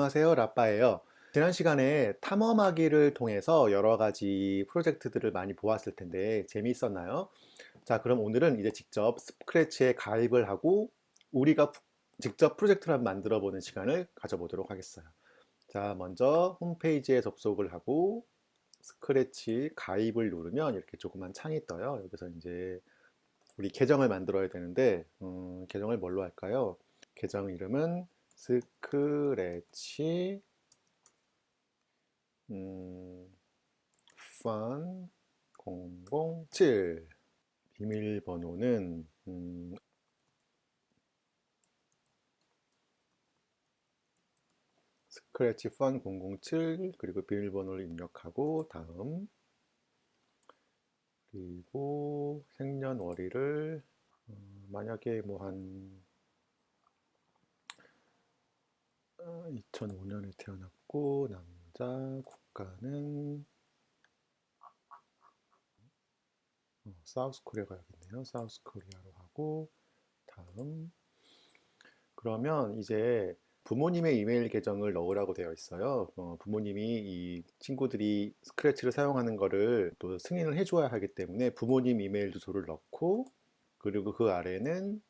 안녕하세요, 라빠예요. 지난 시간에 탐험하기를 통해서 여러 가지 프로젝트들을 많이 보았을 텐데 재미있었나요? 자, 그럼 오늘은 이제 직접 스크래치에 가입을 하고 우리가 직접 프로젝트를 한번 만들어 보는 시간을 가져보도록 하겠어요. 자, 먼저 홈페이지에 접속을 하고 스크래치 가입을 누르면 이렇게 조그만 창이 떠요. 여기서 이제 우리 계정을 만들어야 되는데 계정을 뭘로 할까요? 계정 이름은 스크래치 fun 007. 비밀번호는 스크래치 fun 007 그리고 비밀번호를 입력하고 다음 그리고 생년월일을 만약에 뭐 한 2005년에 태어났고 남자 국가는 사우스 코리아가 여기있네요. 사우스 코리아로 하고 다음 그러면 이제 부모님의 이메일 계정을 넣으라고 되어 있어요. 부모님이 이 친구들이 스크래치를 사용하는 거를 또 승인을 해줘야 하기 때문에 부모님 이메일 주소를 넣고 그리고 그 아래는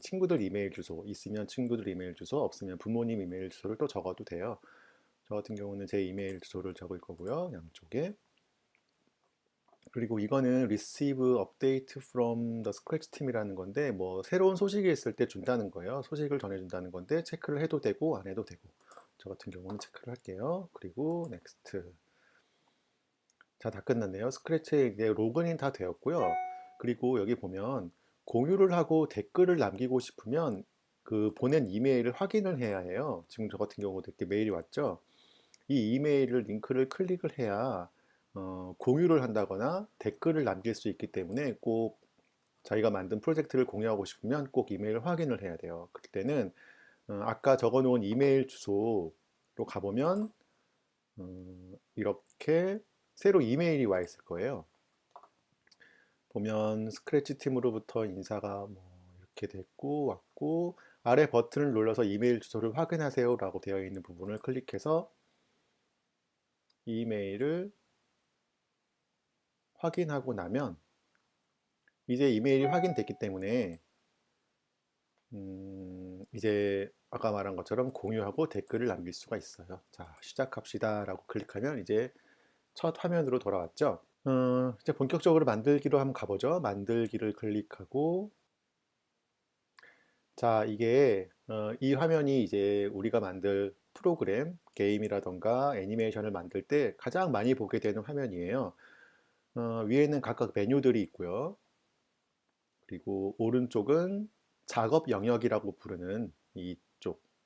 친구들 이메일 주소 있으면 친구들 이메일 주소 없으면 부모님 이메일 주소를 또 적어도 돼요. 저 같은 경우는 제 이메일 주소를 적을 거고요. 양쪽에. 그리고 이거는 receive update from the scratch team이라는 건데 뭐 새로운 소식이 있을 때 준다는 거예요. 소식을 전해준다는 건데 체크를 해도 되고 안 해도 되고 저 같은 경우는 체크를 할게요. 그리고 next. 자, 다 끝났네요. 스크래치에 이제 로그인 다 되었고요. 그리고 여기 보면 공유를 하고 댓글을 남기고 싶으면 그 보낸 이메일을 확인을 해야 해요. 지금 저 같은 경우도 이렇게 메일이 왔죠. 이 이메일을 링크를 클릭을 해야 공유를 한다거나 댓글을 남길 수 있기 때문에 꼭 자기가 만든 프로젝트를 공유하고 싶으면 꼭 이메일 확인을 해야 돼요. 그때는 아까 적어 놓은 이메일 주소로 가보면 이렇게 새로 이메일이 와 있을 거예요. 보면 스크래치 팀으로부터 인사가 뭐 이렇게 됐고 왔고 아래 버튼을 눌러서 이메일 주소를 확인하세요 라고 되어 있는 부분을 클릭해서 이메일을 확인하고 나면 이제 이메일이 확인됐기 때문에 이제 아까 말한 것처럼 공유하고 댓글을 남길 수가 있어요. 자, 시작합시다 라고 클릭하면 이제 첫 화면으로 돌아왔죠. 이제 본격적으로 만들기로 한번 가보죠. 만들기를 클릭하고 자, 이게 이 화면이 이제 우리가 만들 프로그램, 게임이라던가 애니메이션을 만들 때 가장 많이 보게 되는 화면이에요. 위에는 각각 메뉴들이 있고요. 그리고 오른쪽은 작업 영역이라고 부르는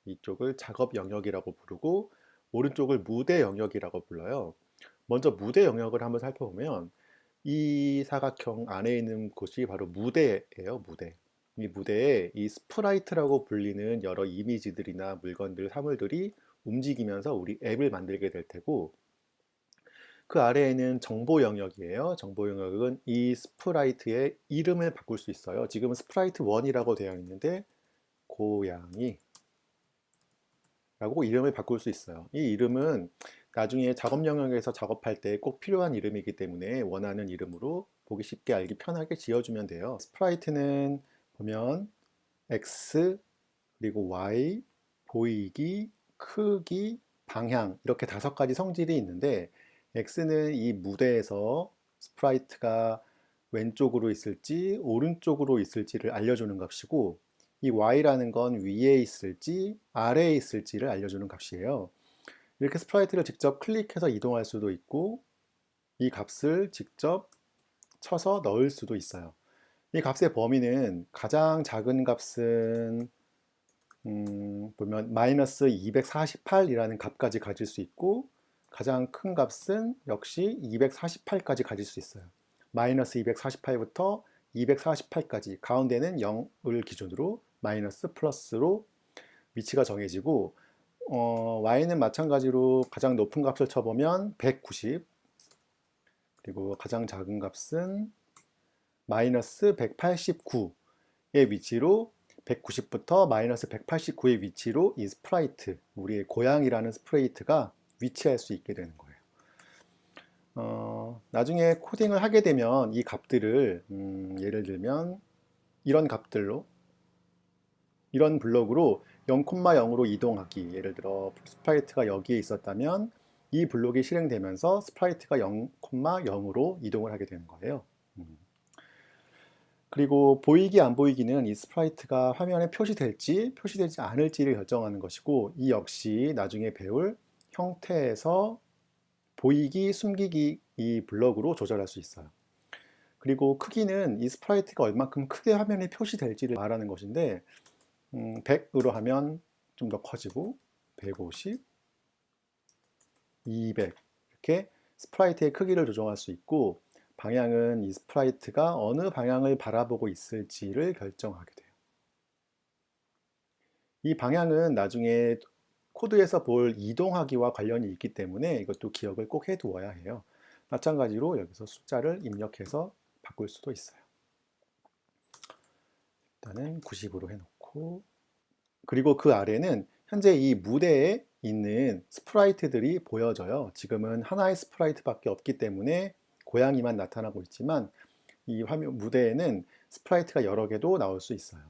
이쪽을 작업 영역이라고 부르고 오른쪽을 무대 영역이라고 불러요. 먼저 무대 영역을 한번 살펴보면 이 사각형 안에 있는 곳이 바로 무대예요, 무대. 이 무대에 이 스프라이트라고 불리는 여러 이미지들이나 물건들, 사물들이 움직이면서 우리 앱을 만들게 될 테고 그 아래에는 정보 영역이에요. 정보 영역은 이 스프라이트의 이름을 바꿀 수 있어요. 지금은 스프라이트 1이라고 되어 있는데 고양이 라고 이름을 바꿀 수 있어요. 이 이름은 나중에 작업 영역에서 작업할 때 꼭 필요한 이름이기 때문에 원하는 이름으로 보기 쉽게 알기 편하게 지어주면 돼요. 스프라이트는 보면 X 그리고 Y, 보이기, 크기, 방향 이렇게 5가지 성질이 있는데 X는 이 무대에서 스프라이트가 왼쪽으로 있을지 오른쪽으로 있을지를 알려주는 값이고 이 Y라는 건 위에 있을지 아래에 있을지를 알려주는 값이에요. 이렇게 스프라이트를 직접 클릭해서 이동할 수도 있고 이 값을 직접 쳐서 넣을 수도 있어요. 이 값의 범위는 가장 작은 값은 보면 마이너스 248이라는 값까지 가질 수 있고 가장 큰 값은 역시 248까지 가질 수 있어요. 마이너스 248부터 248까지 가운데는 0을 기준으로 마이너스 플러스로 위치가 정해지고 y는 마찬가지로 가장 높은 값을 쳐보면 190 그리고 가장 작은 값은 마이너스 189의 위치로 190부터 마이너스 189의 위치로 이 스프라이트, 우리의 고양이라는 스프레이트가 위치할 수 있게 되는 거예요. 나중에 코딩을 하게 되면 이 값들을 예를 들면 이런 값들로, 이런 블록으로 0,0으로 이동하기, 예를 들어 스프라이트가 여기에 있었다면 이 블록이 실행되면서 스프라이트가 0,0으로 이동을 하게 되는 거예요. 그리고 보이기 안 보이기는 이 스프라이트가 화면에 표시될지 표시되지 않을지를 결정하는 것이고, 이 역시 나중에 배울 형태에서 보이기, 숨기기 이 블럭으로 조절할 수 있어요. 그리고 크기는 이 스프라이트가 얼만큼 크게 화면에 표시될지를 말하는 것인데 100으로 하면 좀 더 커지고 150, 200 이렇게 스프라이트의 크기를 조정할 수 있고, 방향은 이 스프라이트가 어느 방향을 바라보고 있을지를 결정하게 돼요. 이 방향은 나중에 코드에서 볼 이동하기와 관련이 있기 때문에 이것도 기억을 꼭 해두어야 해요. 마찬가지로 여기서 숫자를 입력해서 바꿀 수도 있어요. 일단은 90으로 해놓고, 그리고 그 아래는 현재 이 무대에 있는 스프라이트들이 보여져요. 지금은 하나의 스프라이트밖에 없기 때문에 고양이만 나타나고 있지만 이 화면 무대에는 스프라이트가 여러 개도 나올 수 있어요.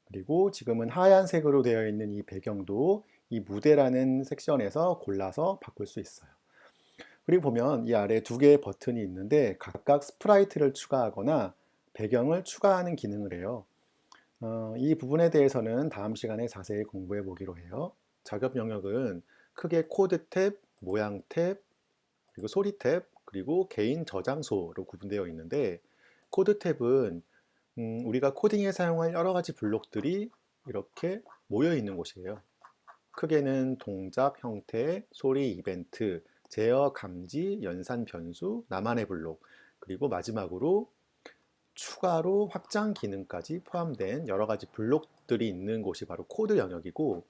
그리고 지금은 하얀색으로 되어 있는 이 배경도 이 무대라는 섹션에서 골라서 바꿀 수 있어요. 그리고 보면 이 아래 두 개의 버튼이 있는데 각각 스프라이트를 추가하거나 배경을 추가하는 기능을 해요. 이 부분에 대해서는 다음 시간에 자세히 공부해 보기로 해요. 작업 영역은 크게 코드 탭, 모양 탭, 그리고 소리 탭, 그리고 개인 저장소로 구분되어 있는데, 코드 탭은 우리가 코딩에 사용할 여러 가지 블록들이 이렇게 모여 있는 곳이에요. 크게는 동작, 형태, 소리, 이벤트, 제어, 감지, 연산, 변수, 나만의 블록, 그리고 마지막으로 추가로 확장 기능까지 포함된 여러 가지 블록들이 있는 곳이 바로 코드 영역이고,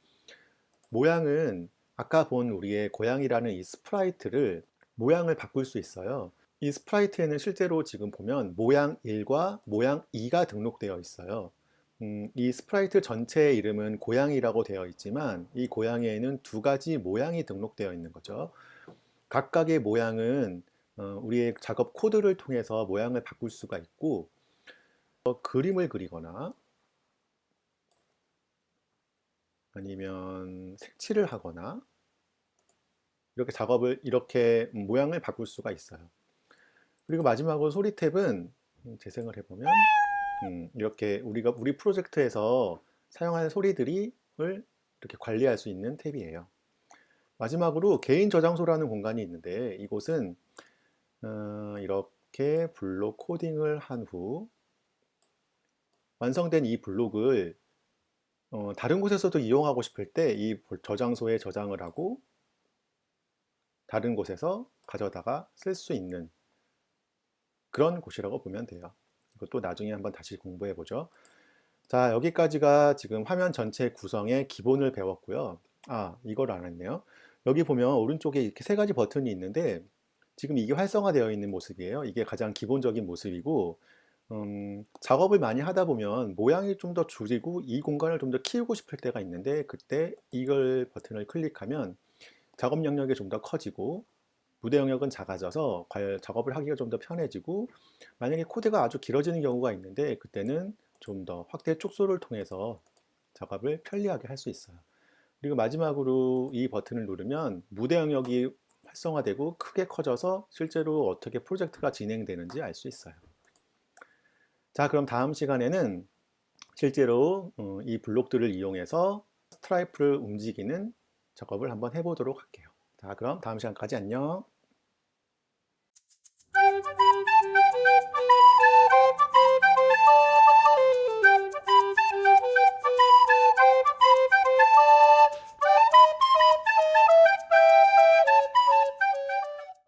모양은 아까 본 우리의 고양이라는 이 스프라이트를 모양을 바꿀 수 있어요. 이 스프라이트에는 실제로 지금 보면 모양 1과 모양 2가 등록되어 있어요. 이 스프라이트 전체의 이름은 고양이라고 되어 있지만 이 고양이에는 두 가지 모양이 등록되어 있는 거죠. 각각의 모양은 우리의 작업 코드를 통해서 모양을 바꿀 수가 있고, 그림을 그리거나 아니면 색칠을 하거나 이렇게 작업을 이렇게 모양을 바꿀 수가 있어요. 그리고 마지막으로 소리 탭은 재생을 해보면 이렇게 우리 프로젝트에서 사용하는 소리들을 이렇게 관리할 수 있는 탭이에요. 마지막으로 개인 저장소라는 공간이 있는데, 이곳은 이렇게 블록 코딩을 한 후 완성된 이 블록을 다른 곳에서도 이용하고 싶을 때 이 저장소에 저장을 하고 다른 곳에서 가져다가 쓸 수 있는 그런 곳이라고 보면 돼요. 이것도 나중에 한번 다시 공부해 보죠. 자, 여기까지가 지금 화면 전체 구성의 기본을 배웠고요. 이걸 안 했네요. 여기 보면 오른쪽에 이렇게 세 가지 버튼이 있는데 지금 이게 활성화되어 있는 모습이에요. 이게 가장 기본적인 모습이고, 작업을 많이 하다 보면 모양이 좀 더 줄이고 이 공간을 좀 더 키우고 싶을 때가 있는데, 그때 이걸 버튼을 클릭하면 작업 영역이 좀 더 커지고 무대 영역은 작아져서 작업을 하기가 좀 더 편해지고, 만약에 코드가 아주 길어지는 경우가 있는데 그때는 좀 더 확대 축소를 통해서 작업을 편리하게 할 수 있어요. 그리고 마지막으로 이 버튼을 누르면 무대 영역이 활성화되고 크게 커져서 실제로 어떻게 프로젝트가 진행되는지 알 수 있어요. 자, 그럼 다음 시간에는 실제로 이 블록들을 이용해서 스트라이프를 움직이는 작업을 한번 해보도록 할게요. 자, 그럼 다음 시간까지 안녕.